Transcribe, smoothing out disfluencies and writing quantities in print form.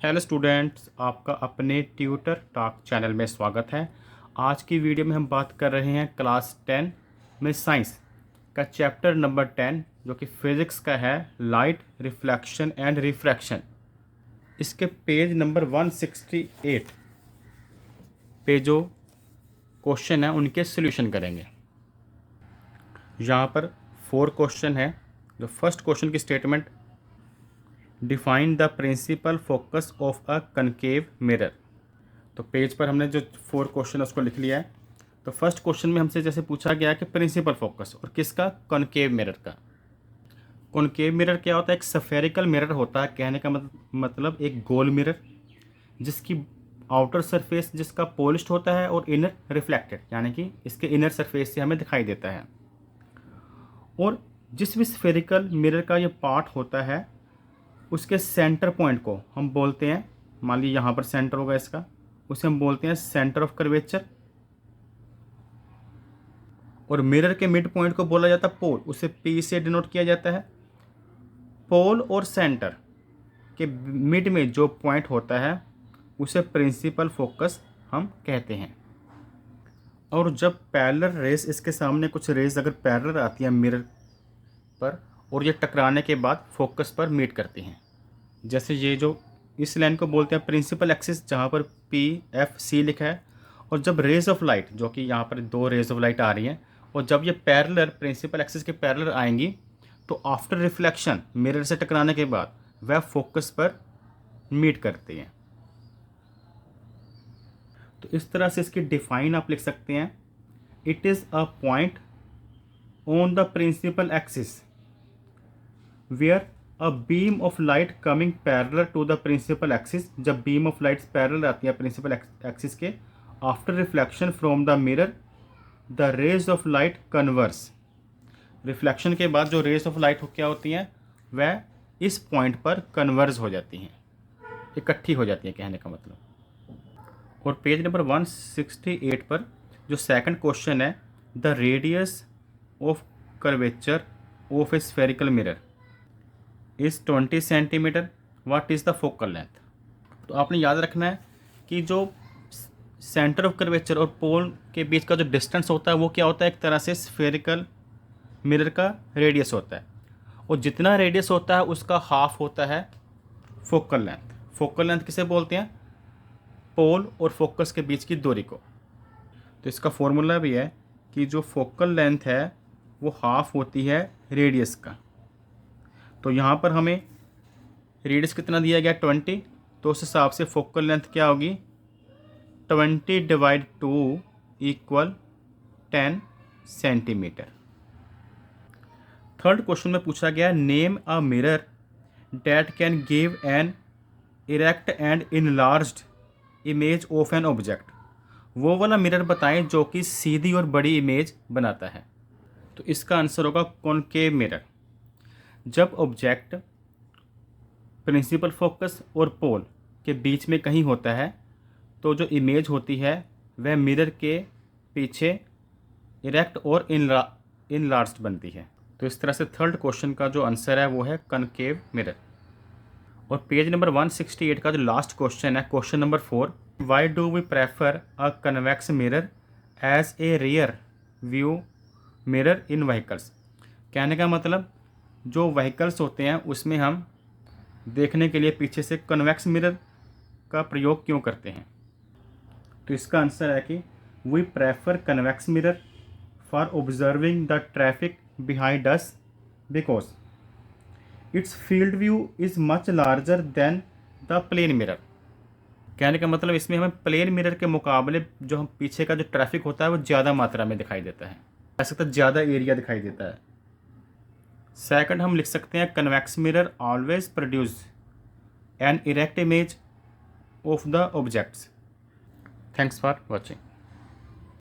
Hello students, आपका अपने tutor talk channel में स्वागत है। आज की वीडियो में हम बात कर रहे हैं क्लास 10 में साइंस का चैप्टर नंबर 10 जो कि फिज़िक्स का है, लाइट रिफ्लेक्शन एंड रिफ्रैक्शन। इसके पेज नंबर 168 पे जो क्वेश्चन है उनके सॉल्यूशन करेंगे। यहाँ पर 4 क्वेश्चन है। जो फर्स्ट क्वेश्चन की statement, define the principal focus of a concave mirror. तो पेज पर हमने जो 4 क्वेश्चन उसको लिख लिया है। तो फर्स्ट क्वेश्चन में हमसे जैसे पूछा गया कि प्रिंसिपल फोकस और किसका, कॉनकेव मिरर का। कॉनकेव मिरर क्या होता है? एक स्फेरिकल मिरर होता है। कहने का मतलब एक गोल मिरर जिसकी आउटर सरफेस जिसका पॉलिश्ड होता है और इनर रिफ्लेक्टेड, यानी कि इसके इनर सरफेस से हमें दिखाई देता है। और जिस भी स्फेरिकल मिरर का ये पार्ट होता है उसके सेंटर पॉइंट को हम बोलते हैं, मान लीजिए यहाँ पर सेंटर होगा इसका, उसे हम बोलते हैं सेंटर ऑफ कर्वेचर। और मिरर के मिड पॉइंट को बोला जाता है पोल, उसे पी से डिनोट किया जाता है। पोल और सेंटर के मिड में जो पॉइंट होता है उसे प्रिंसिपल फोकस हम कहते हैं। और जब पैरेलल रेस, इसके सामने कुछ रेस अगर पैरेलल आती है मिरर पर और ये टकराने के बाद फोकस पर मीट करती हैं, जैसे ये जो इस लाइन को बोलते हैं प्रिंसिपल एक्सिस, जहाँ पर PFC लिखा है। और जब रेज ऑफ लाइट, जो कि यहाँ पर 2 रेज ऑफ लाइट आ रही हैं, और जब ये पैरेलल प्रिंसिपल एक्सिस के पैरेलल आएंगी तो आफ्टर रिफ्लेक्शन मिरर से टकराने के बाद वह फोकस पर मीट करती हैं। तो इस तरह से इसकी डिफाइन आप लिख सकते हैं, it is a point on the principal axis where a beam of light coming parallel to the principal axis. जब बीम ऑफ लाइट्स पैरेलल आती है प्रिंसिपल एक्सिस के, after reflection from the mirror the rays of light converge. Reflection के बाद जो raise of light क्या होती हैं वह इस पॉइंट पर कन्वर्ज हो जाती हैं, इकट्ठी हो जाती हैं, कहने का मतलब। और पेज नंबर 168 पर जो सेकंड क्वेश्चन है, the radius of curvature of A spherical mirror is 20 centimetre, what is the focal length. तो आपने याद रखना है कि जो सेंटर ऑफ कर्वेचर और पोल के बीच का जो डिस्टेंस होता है वो क्या होता है, एक तरह से स्फेरिकल मिरर का रेडियस होता है। और जितना रेडियस होता है उसका हाफ होता है फोकल लेंथ। फोकल लेंथ किसे बोलते हैं? पोल और फोकस के बीच की दूरी को। तो इसका फॉर्मूला भी है कि जो फोकल लेंथ है वो हाफ होती है रेडियस का। तो यहाँ पर हमें रेडियस कितना दिया गया, 20, तो उस हिसाब से फोकल लेंथ क्या होगी, 20/2 = 10 सेंटीमीटर। थर्ड क्वेश्चन में पूछा गया, name a mirror that can give an erect and enlarged image of an object. वो वाला मिरर बताएं जो कि सीधी और बड़ी इमेज बनाता है। तो इसका आंसर होगा कॉनकेव मिरर। जब ऑब्जेक्ट प्रिंसिपल फोकस और पोल के बीच में कहीं होता है तो जो इमेज होती है वह मिरर के पीछे इरेक्ट और इनलार्ज्ड बनती है। तो इस तरह से थर्ड क्वेश्चन का जो आंसर है वो है कॉनकेव मिरर। और पेज नंबर 168 का जो लास्ट क्वेश्चन है, question number 4, why do we prefer a convex mirror as a rear view mirror in vehicles. कहने का मतलब जो व्हीकल्स होते हैं उसमें हम देखने के लिए पीछे से कन्वेक्स मिरर का प्रयोग क्यों करते हैं। तो इसका आंसर है कि we prefer convex mirror for observing the traffic behind us because its field view is much larger than the plane mirror. कहने का मतलब इसमें हमें प्लेन मिरर के मुकाबले जो हम पीछे का जो ट्रैफिक होता है वो ज़्यादा मात्रा में दिखाई देता है, ऐसा तो ज़्यादा एरिया दिखाई देता है। सेकंड हम लिख सकते हैं, convex mirror always produce an erect image of the objects. Thanks for watching.